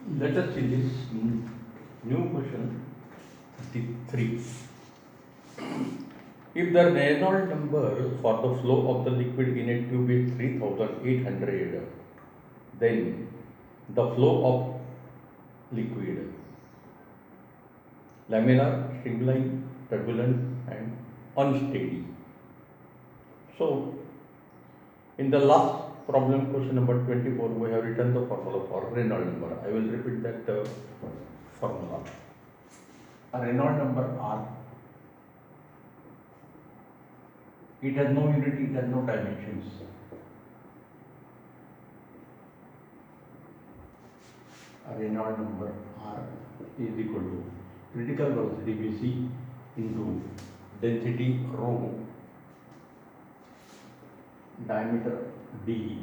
Let us see this new question 33. If the Reynolds number for the flow of the liquid in a tube is 3800, then the flow of liquid laminar, streamline, turbulent, and unsteady. So, in the last problem, question number 24, we have written the formula for Reynolds number. I will repeat that formula. A Reynolds number R, it has no unit, it has no dimensions. A Reynolds number R is equal to critical velocity Vc into density rho, diameter d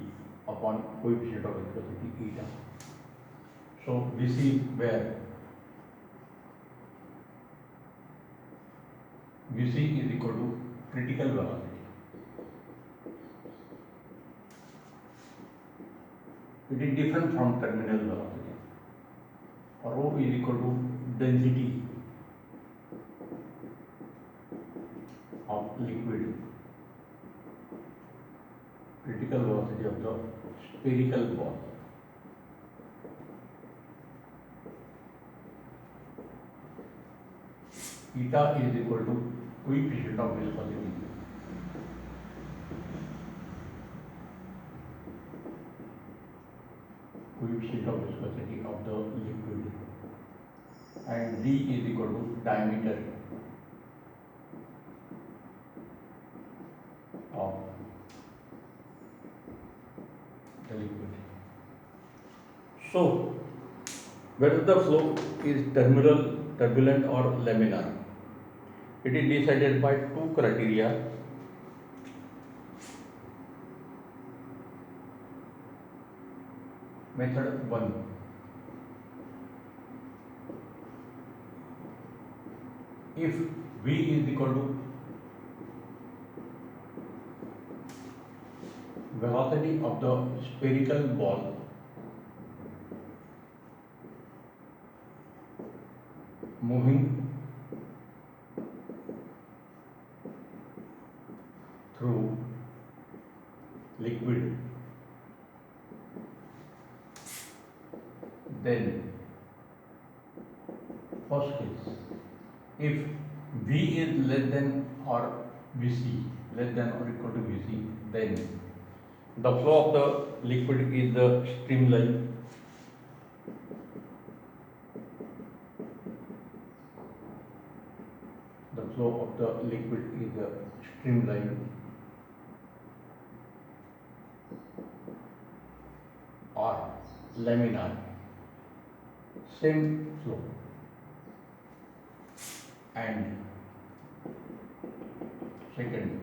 upon coefficient of viscosity eta. So Vc where Vc is equal to critical velocity. It is different from terminal velocity. Rho is equal to density of liquid, critical velocity of the spherical ball. Eta is equal to coefficient of viscosity. Coefficient of viscosity of the liquid, and d is equal to diameter of the liquid. So, whether the flow is terminal, turbulent or laminar, it is decided by two criteria. Method 1. If V is equal to velocity of the spherical ball moving through liquid, then first case, if V is less than or Vc, less than or equal to Vc, then the flow of the liquid is the streamline. The flow of the liquid is the streamline or laminar, same flow. And second,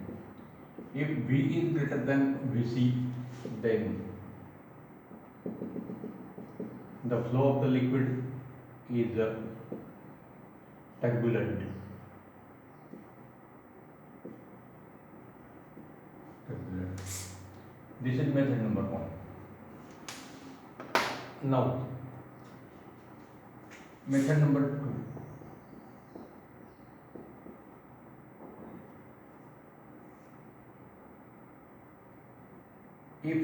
if V is greater than Vc, then the flow of the liquid is turbulent. This is method number 1. Now, method number 2. If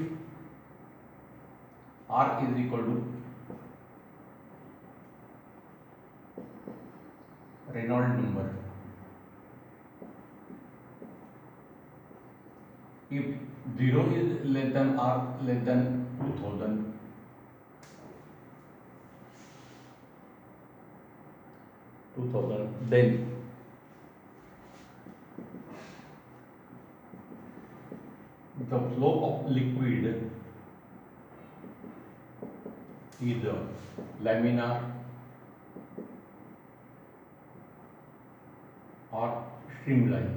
R is equal to Reynolds number, if 0 is less than R less than 2000, then the flow of liquid is laminar or streamline.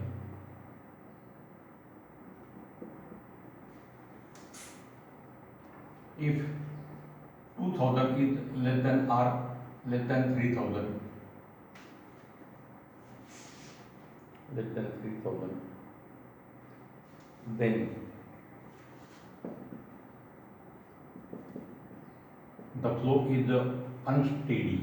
If 2000 is less than or less than 3000, then the flow is unsteady.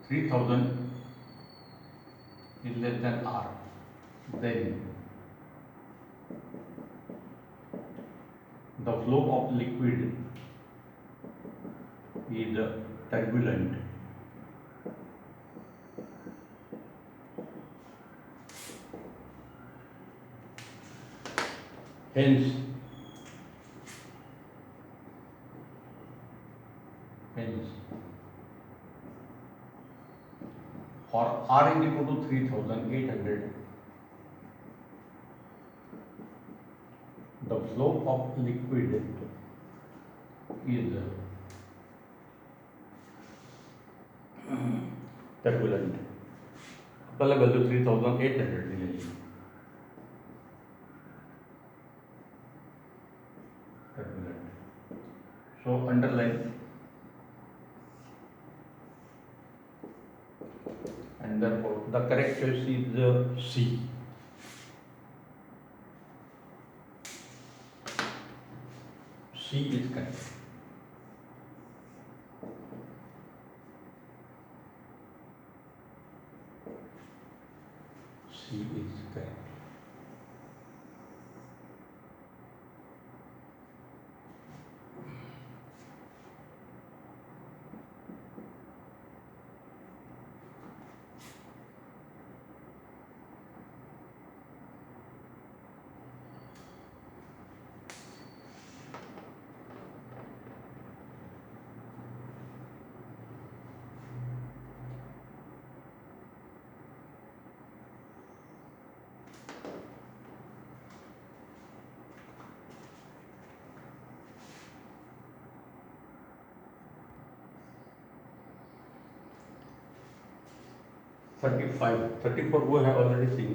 (3000) is less than R, then the flow of liquid is turbulent. Hence, for R is equal to 3800, the flow of liquid is turbulent. पहले value 3800 मिलेगी. Turbulent. So underline, and therefore the correct choice is C. C is correct. C is correct. (35) 34 we have already seen.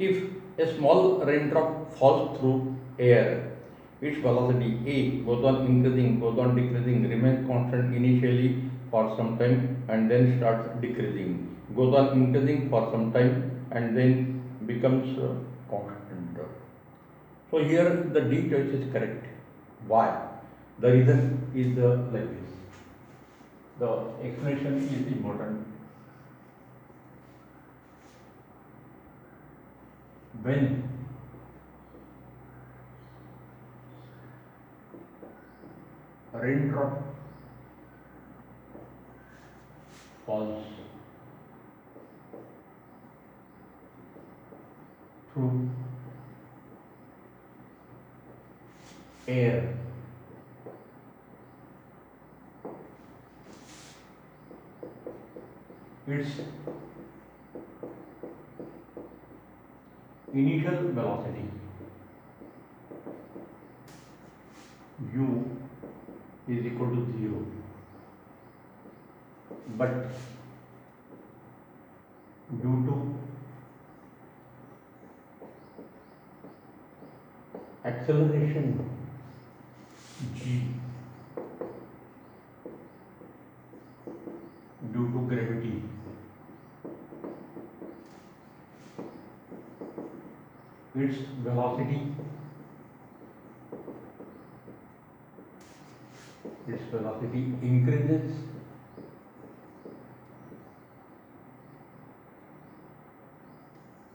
If a small raindrop falls through air, its velocity A goes on increasing, goes on decreasing, remains constant initially for some time and then starts decreasing, goes on increasing for some time and then becomes constant. So here the D choice is correct. Why? The reason is like this. The explanation is important. When a raindrop falls through air, its initial velocity u is equal to 0, but due to acceleration g due to gravity, its velocity increases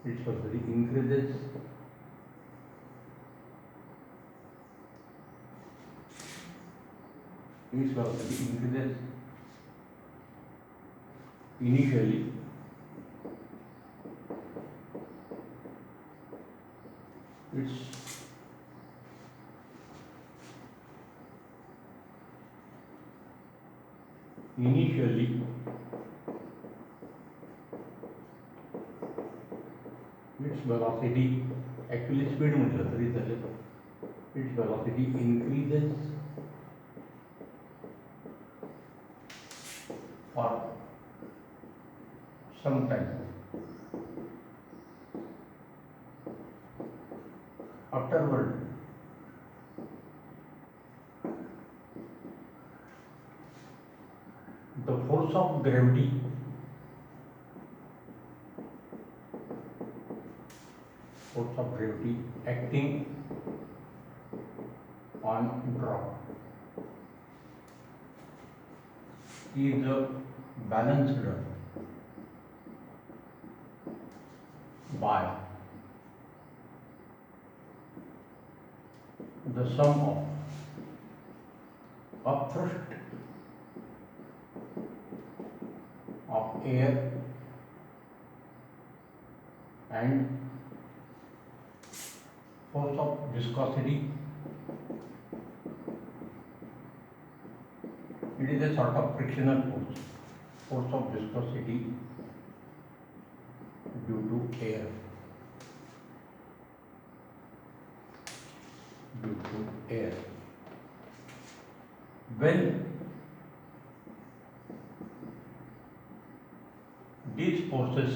its velocity increases initially its velocity, actually speed म्हटलं तरी चालेल, its velocity increases for some time. Afterward, the force of gravity acting on drop is balanced by the sum of upthrust of air and force of viscosity. It is a sort of frictional force of viscosity due to air. When these forces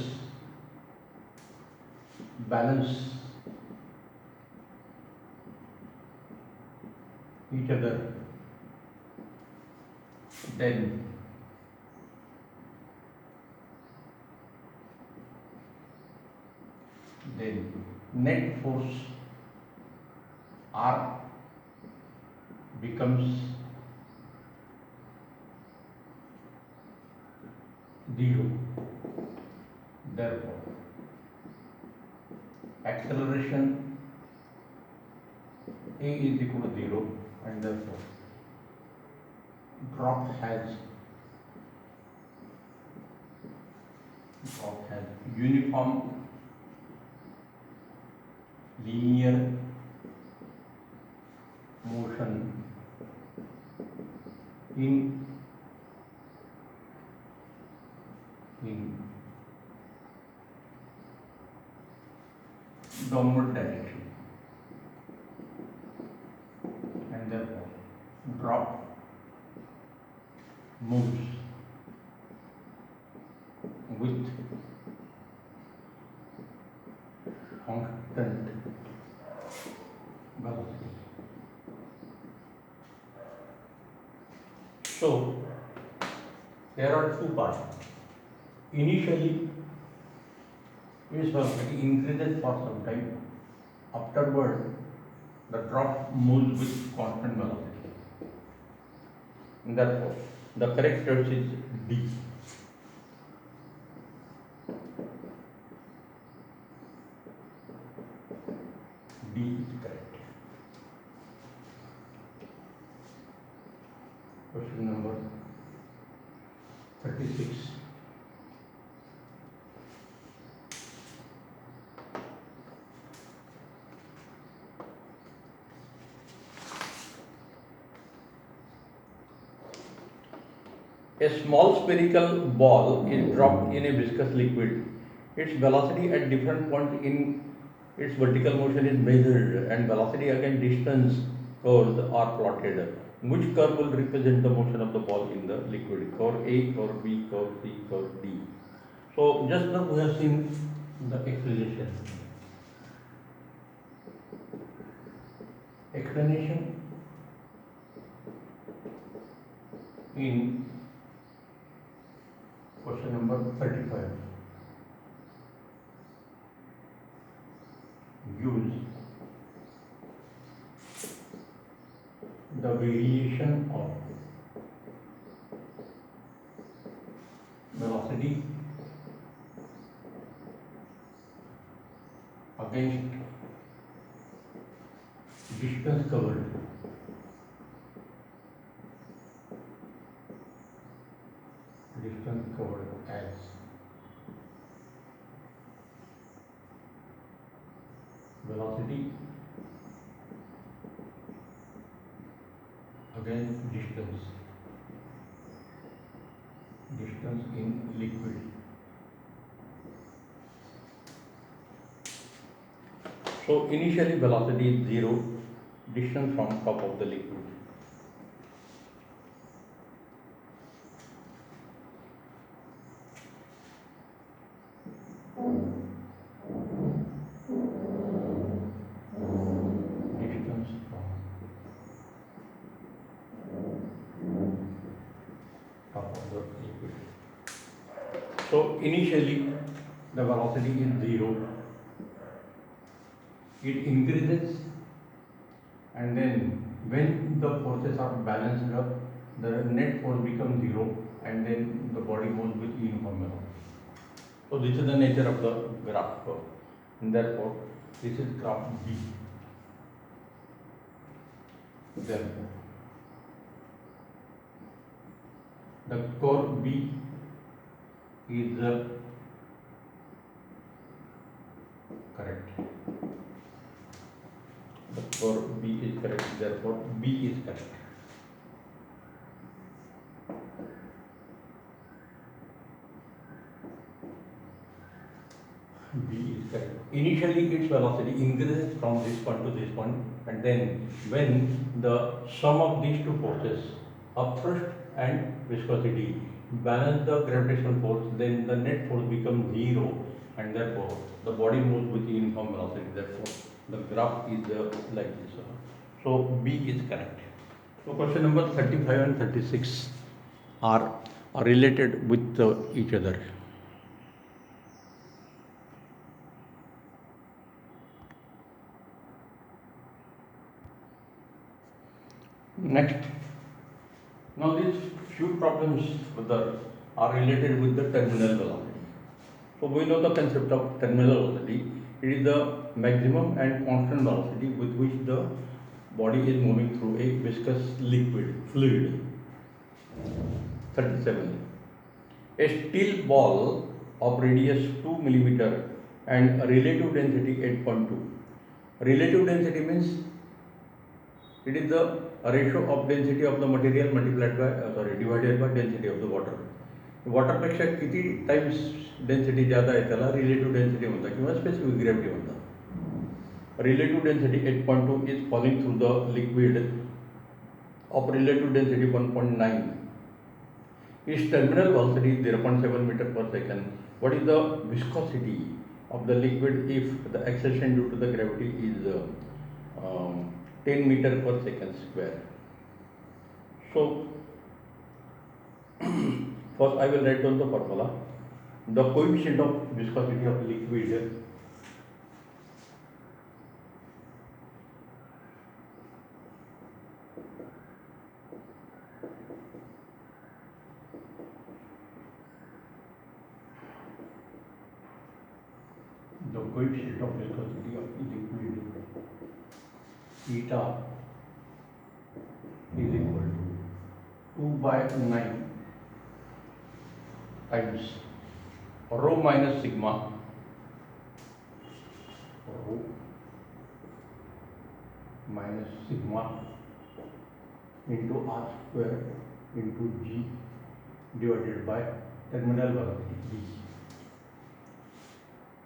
balance each other, then net force R becomes 0. Therefore, acceleration A is equal to 0, and therefore drop has uniform linear motion in downward direction, and therefore drop moves with constant velocity. So there are two parts. Initially, its velocity increases for some time. Afterward, the drop moves with constant velocity. And therefore, the correct choice is D. D is correct. Question number 36. A small spherical ball is dropped in a viscous liquid. Its velocity at different points in its vertical motion is measured, and velocity against distance curves are plotted. Which curve will represent the motion of the ball in the liquid? Curve A, curve B, curve C, curve D. So just now we have seen the explanation in question number 35 gives the variation of velocity against distance covered. As velocity against distance in liquid. So initially velocity is 0, distance from top of the liquid. Top of the liquid. So initially the velocity is 0, it increases, and then when the forces are balanced up, the net force becomes 0, and then the body moves with uniform velocity. So this is the nature of the graph curve, and therefore this is graph B. Therefore the curve B is correct. The curve B is correct. Therefore B is correct. B is correct. Initially its velocity increases from this point to this point, and then when the sum of these two forces, upthrust and viscosity, balance the gravitational force, then the net force becomes 0, and therefore the body moves with uniform velocity. Therefore the graph is like this. So B is correct. So question number 35 and 36 are related with each other. Next, now these few problems further are related with the terminal velocity. So we know the concept of terminal velocity. It is the maximum and constant velocity with which the body is moving through a viscous liquid fluid. 37. A steel ball of radius 2 millimeter and relative density 8.2. Relative density means it is the ratio of density of the material multiplied by divided by density of the water. Water पेक्षा किती times density ज़्यादा आहे त्याला relative density म्हणतात किंवा specific gravity म्हणतात. Relative density 8.2 is falling through the liquid of relative density 1.9. Its terminal velocity is 0.7 meter per second. What is the viscosity of the liquid if the acceleration due to the gravity is 10 meter per second square? So first I will write down the formula. The coefficient of viscosity of liquid eta is equal to 2 by 9 times rho minus sigma rho minus sigma into r square into g divided by terminal velocity v.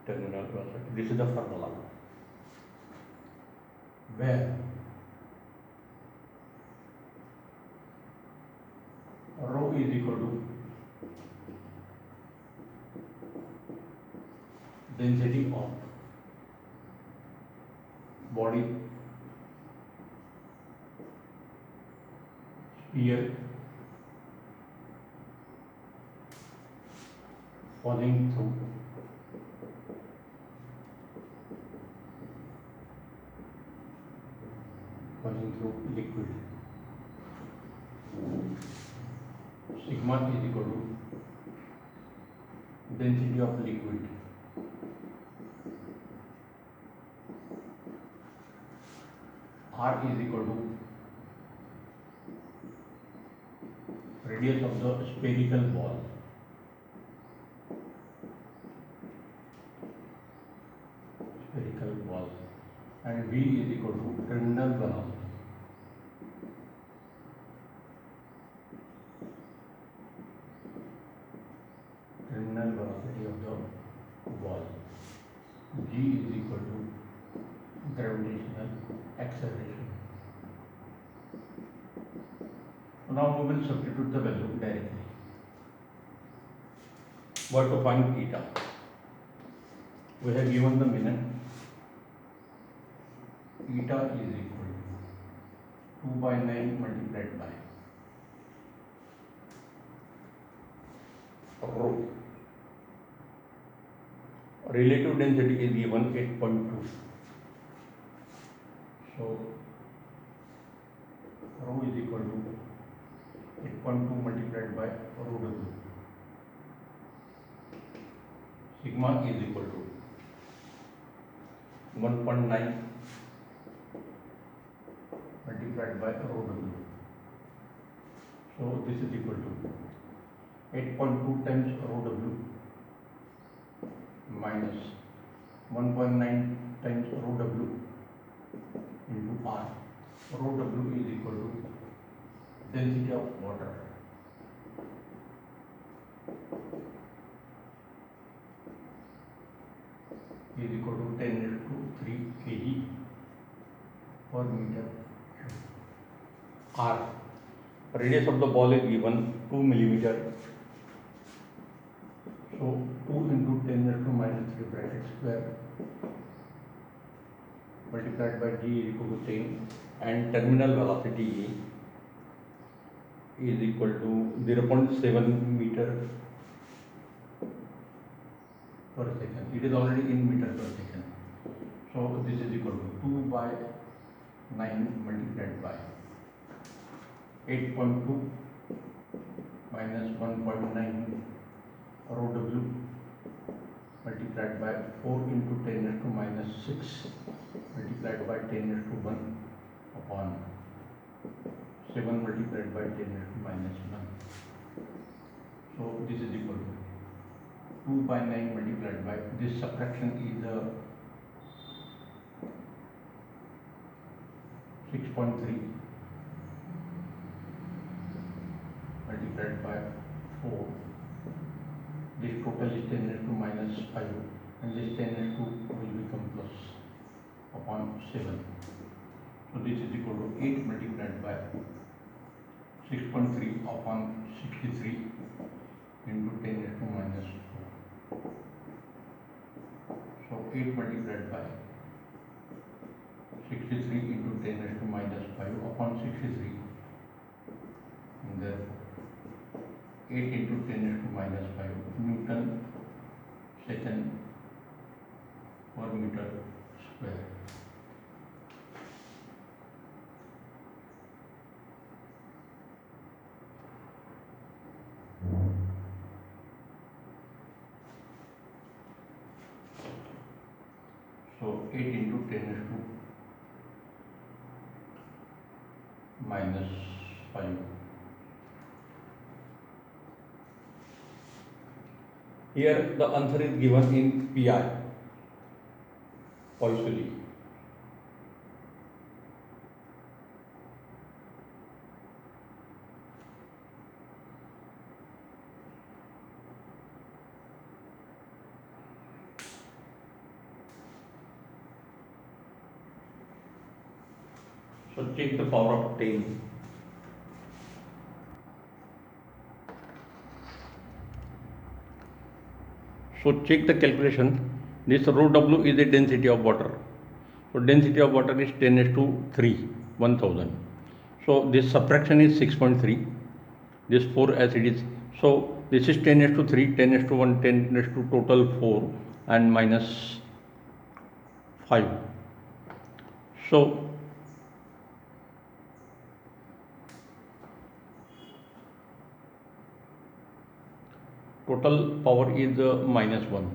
Terminal velocity. This is the formula where rho is equal to density of body sphere falling through liquid. Sigma is equal to density of liquid r is equal to radius of the spherical ball and v is equal to terminal velocity. Terminal velocity of the ball. G is equal to gravitational acceleration. Now we will substitute the value directly. What to find eta? We have given the minute. Eta is equal to 2 by 9 multiplied by rho. Relative density is given 8.2. So rho is equal to 8.2 multiplied by rho w. Sigma is equal to 1.9 multiplied by rho w. So this is equal to 8.2 times rho w minus 1.9 times rho w into r. Rho w is equal to density of water. Is equal to 10 raised to 3 kg per meter cube. R. Radius of the ball is given 2 millimeter. So 2 into 10 raised to minus 3 bracket square multiplied by g is equal to 10, and terminal velocity is equal to 0.7 meter per second. It is already in meter per second. So this is equal to 2 by 9 multiplied by 8.2 minus 1.9 rho w multiplied by 4 into 10 raised to minus 6 multiplied by 10 raised to 1 upon 7 multiplied by 10 raised to minus 1. So this is equal to 2 by 9 multiplied by, this subtraction is 6.3 multiplied by 4. This total is 10 raised to minus 5, and this 10 raised to will become plus upon 7. So this is equal to 8 multiplied by 6.3 upon 63 into 10 raised to minus 4. So 8 multiplied by 63 into 10 raised to minus 5 upon 63, and therefore 8 into 10 raised to minus 5 Newton second per meter square. So 8 into 10 raised to minus 5. Here the answer is given in PI, Poiseuille. So check the power of 10. So check the calculation. This rho w is the density of water. So density of water is 10 raised to 3, 1000. So this subtraction is 6.3. This 4 as it is. So this is 10 raised to 3, 10 raised to 1, 10 raised to total 4, and minus 5. So total power is minus 1.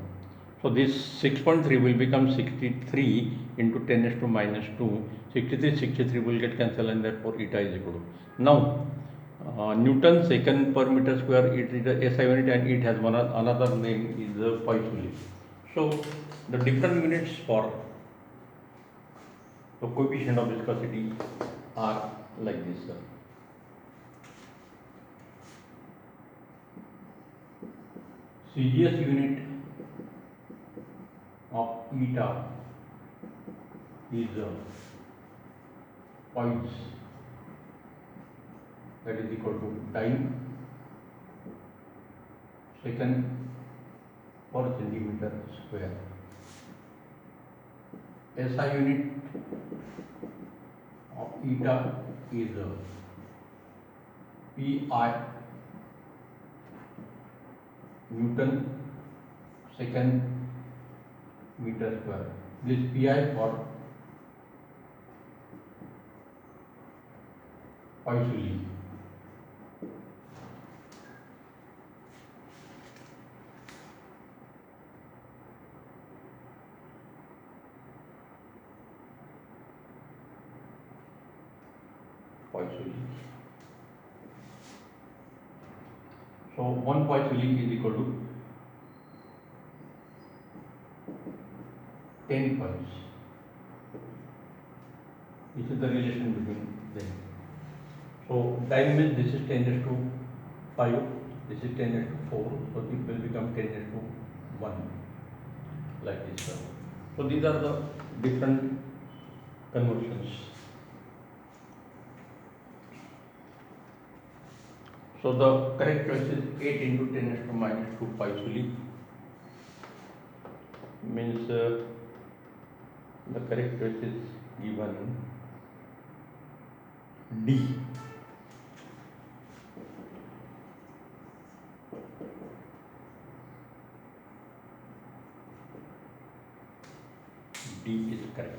So this 6.3 will become 63 into 10 raised to minus 2. 63 will get cancelled, and therefore eta is equal to. Now Newton second per meter square, it is the SI unit, and it has another name is the Poiseuille. So the different units for the coefficient of viscosity are like this. CGS unit of eta is points, that is equal to time second per centimeter square. SI unit of eta is PI Newton second meter square. This pi for Paisuli. Paisuli. So 1 Paisuli is equal to 10 pies. This is the relation between them. So time means this is 10 raised to 5, this is 10 raised to 4, so it will become 10 raised to 1, like this. So these are the different conversions. So the correct choice is 8 into 10 raised to minus 2 Paisuli. Means the correct choice is given D. D is correct.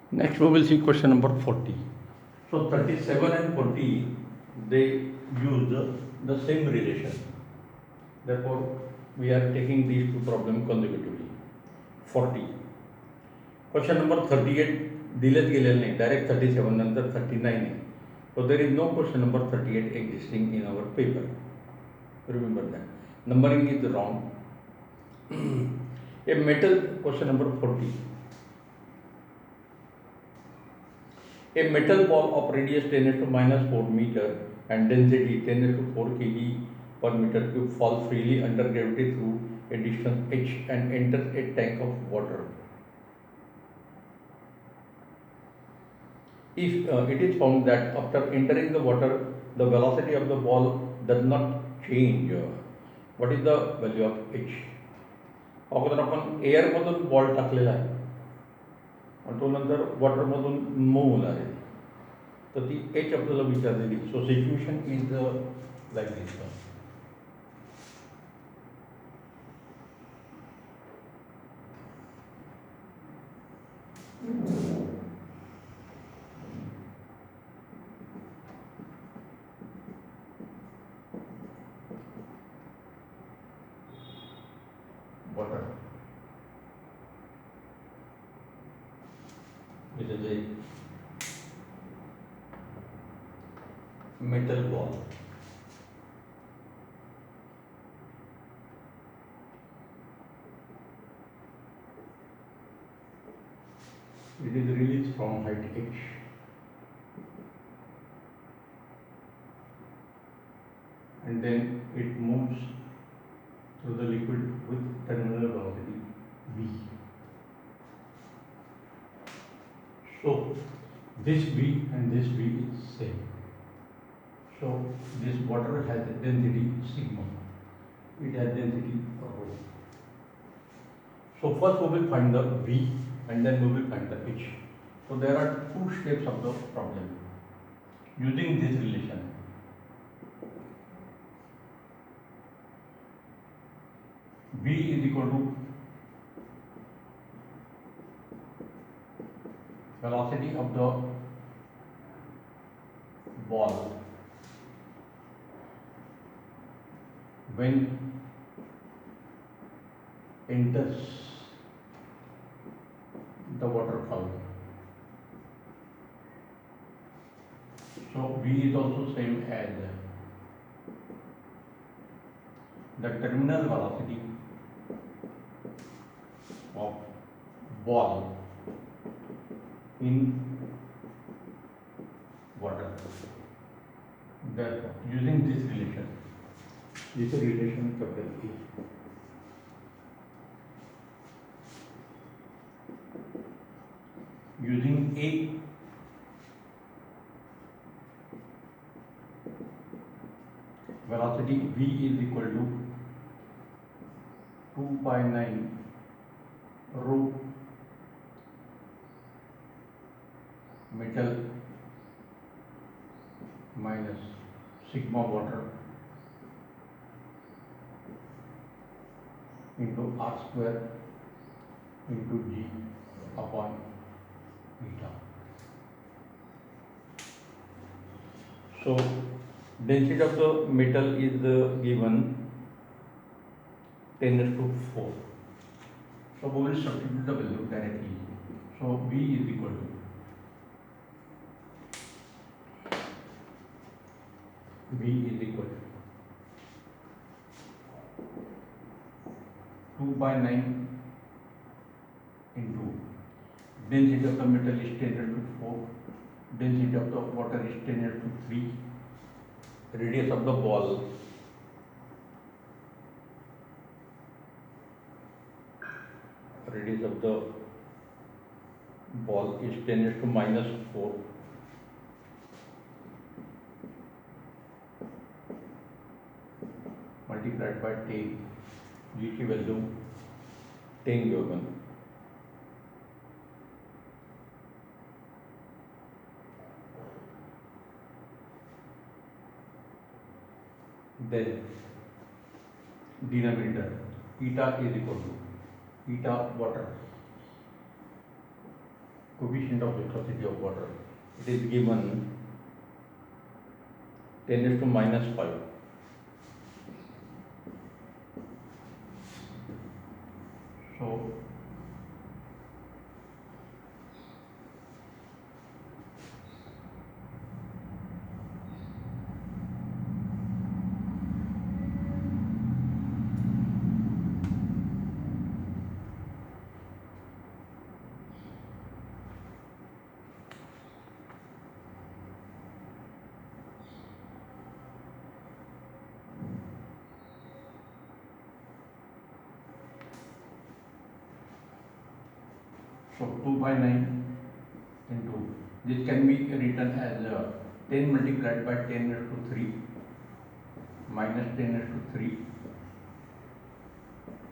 Next we will see question number 40. So 37 and 40, they use the same relation. Therefore, we are taking these two problems consecutively. 40. Question number 38 दिलेच गेलेलं नाही, direct 37 नंतर 39 आहे. So there is no question number 38 existing in our paper. Remember that. Numbering is wrong. A metal, question number 40. A metal ball of radius 10 to minus 4 meter and density 10 to 4 kg per meter cube falls freely under gravity through a distance h and enters a tank of water. If it is found that after entering the water, the velocity of the ball does not change, what is the value of h? अगोदर आपण एअरमधून ball टाकलेला आहे आणि तो नंतर वॉटरमधून move होणार आहे, तर ती एच आपल्याला विचारलेली. So situation is like this. Water. It is a metal ball. It is released from height h. And then it moves through the liquid with terminal velocity v. So this v and this v is same. So this water has a density sigma. It has density rho. So first we will find the v and then we will find the h. So there are two steps of the problem using this relation. V is equal to velocity of the ball when enters the water column. So V is also same as the terminal velocity of ball in water. Therefore, using this relation capital A. Using A, velocity V is equal to 2 pi 9 rho metal minus sigma water into R square into G upon eta. So density of the metal is given 10⁴. So we will substitute the value directly. So V is equal to 2/9 into density of the metal is 10⁴, density of the water is 10⁵, radius of the ball is 10⁻⁴. Multiplied by 10, GT value 10 given. Then denominator eta is equal to eta water, coefficient of viscosity of water. It is given 10⁻⁵. So So 2/9 into, this can be written as 10 multiplied by 10⁵ minus 10⁵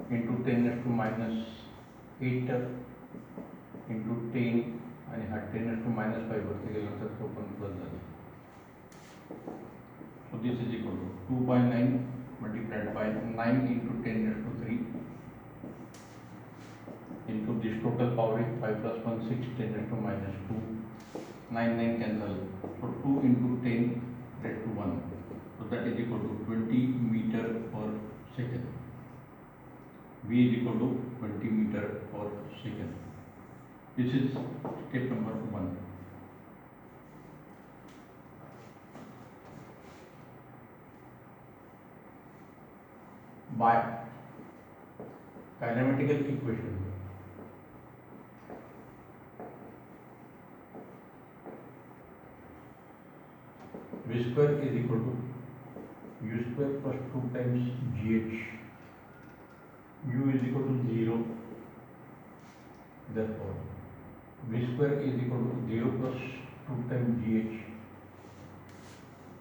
into 10⁻⁸ into 10 आणि हा 10⁻⁵ वरती गेल्यानंतर तो पण plus झाला. So this is equal to 2/9 multiplied by 9 into 10⁵ into this total power is 5 plus 1 6 10⁻⁻², 9 cancel, so 2 into 10 raised to 1, so that is equal to 20 meter per second. V is equal to 20 meter per second. This is step number 1. By kinematical equation, V square is equal to U square plus 2 times GH. U is equal to 0. Therefore, V square is equal to 0 plus 2 times GH.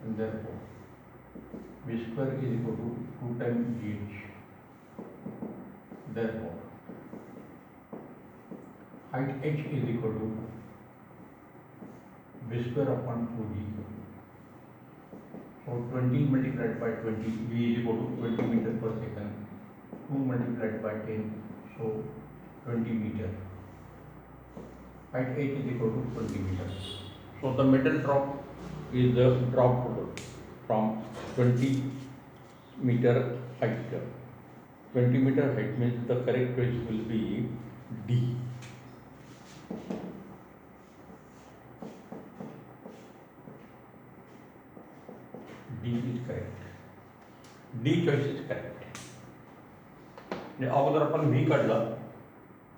And therefore, V square is equal to 2 times GH. Therefore, height h is equal to V square upon 2D. So 20 multiplied by 20, V is equal to 20 meter per second. 2 multiplied by 10, so 20 meter. Height h is equal to 20 meters. So the metal drop is dropped from 20 meter height. 20 meter height means the correct place will be D. D is correct. D choice is correct. अगोदर आपण V काढला,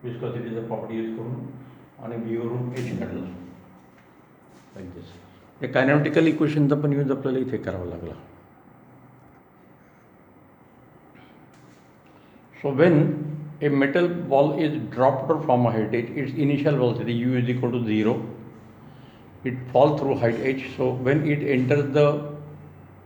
विस्कोसिटीचा property use करून, आणि V वरून H काढला. Like this. हे कायनेमॅटिकल इक्वेशनचा पण use आपल्याला इथे करावा लागला. So when a metal ball is dropped from a height h, its initial velocity u is equal to 0. It falls through height h. So when it enters the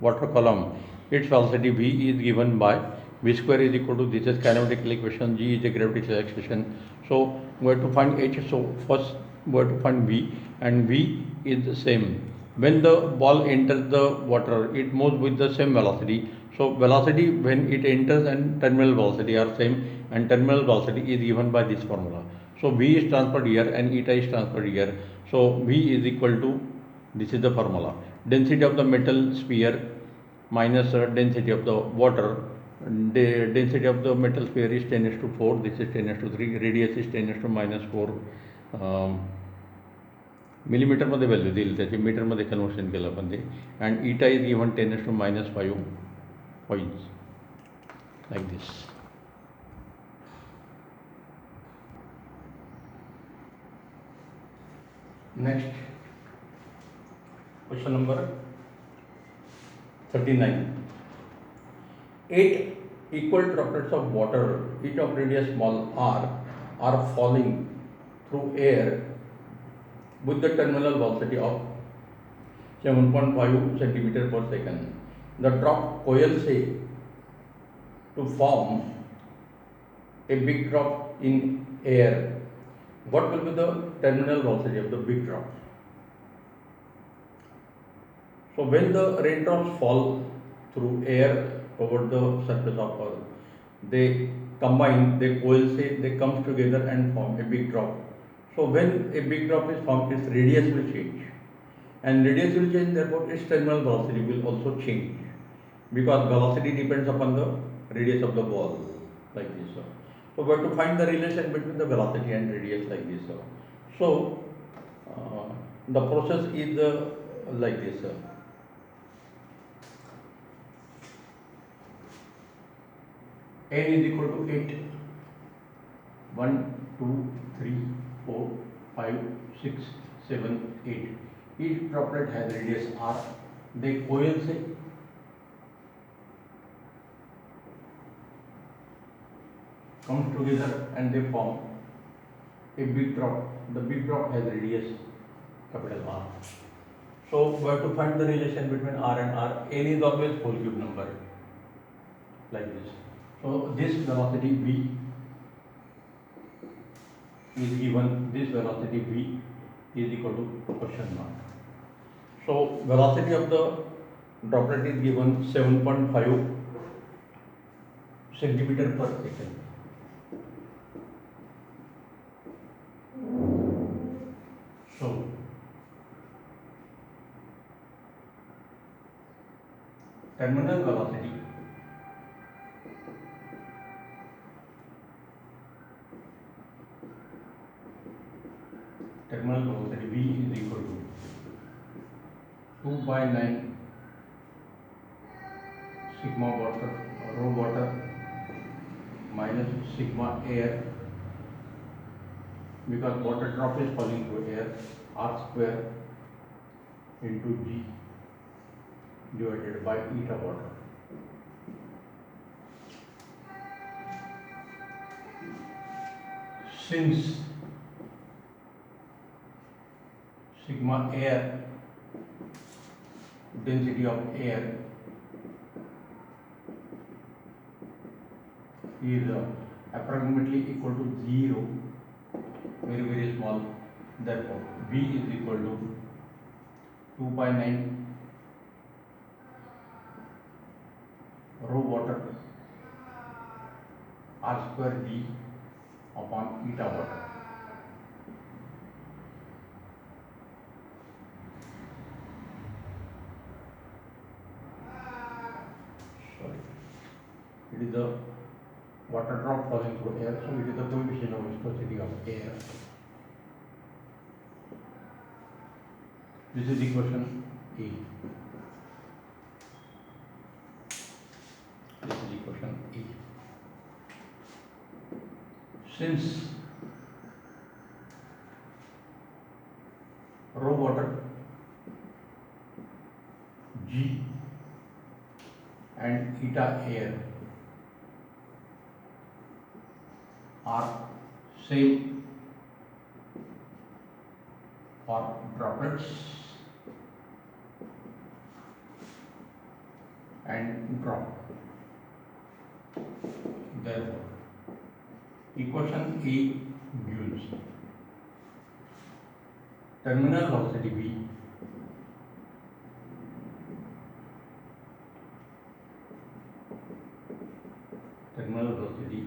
water column, its velocity v is given by v square is equal to, this is kinematical equation, g is the gravitational acceleration. So we have to find h. So first we have to find V, and V is the same. When the ball enters the water, it moves with the same velocity. So velocity when it enters and terminal velocity are same, and terminal velocity is given by this formula. So V is transferred here and eta is transferred here. So V is equal to, this is the formula, density of the metal sphere minus density of the water. The density of the metal sphere is 10^4, this is 10^3, radius is 10^-4 millimetre मध्ये value दिली त्याची, मीटरमध्ये conversion केलं आपण ते, and इटा is given 10^-5 points like this. Next question number 39. 8 equal droplets of water, each of radius small r, are falling through air with the terminal velocity of 7.5 centimeter per second. The drop coalesces to form a big drop in air. What will be the terminal velocity of the big drop? So when the raindrops fall through air over the surface of Earth, they combine, they coalesce, they come together and form a big drop. So when a big drop is formed, its radius will change, and radius will change, therefore its terminal velocity will also change, because velocity depends upon the radius of the ball, like this. So we have to find the relation between the velocity and radius like this. So the process is like this. N is equal to 8. 1, 2, 3, 4, 5, 6, 7, 8. Each droplet has radius r. They coalesce, come together and they form a big drop. The big drop has radius capital R. So we have to find the relation between R and R. N is always whole cube number, like this. So this velocity V is given, this velocity V is equal to question mark. So velocity of the droplet is given 7.5 centimeter per second. So terminal velocity V is equal to 2/9 sigma water, rho water minus sigma air, because water drop is falling through air, r square into g divided by eta water. Since sigma air, density of air is approximately equal to 0, very small, therefore V is equal to 2/9 rho water r square g upon eta water. It is the water drop falling through air, so it is the coefficient of viscosity of air. This is equation A. This is equation A. Since rho water, G and eta air are same for droplets and drop. Therefore, equation A gives terminal velocity V terminal velocity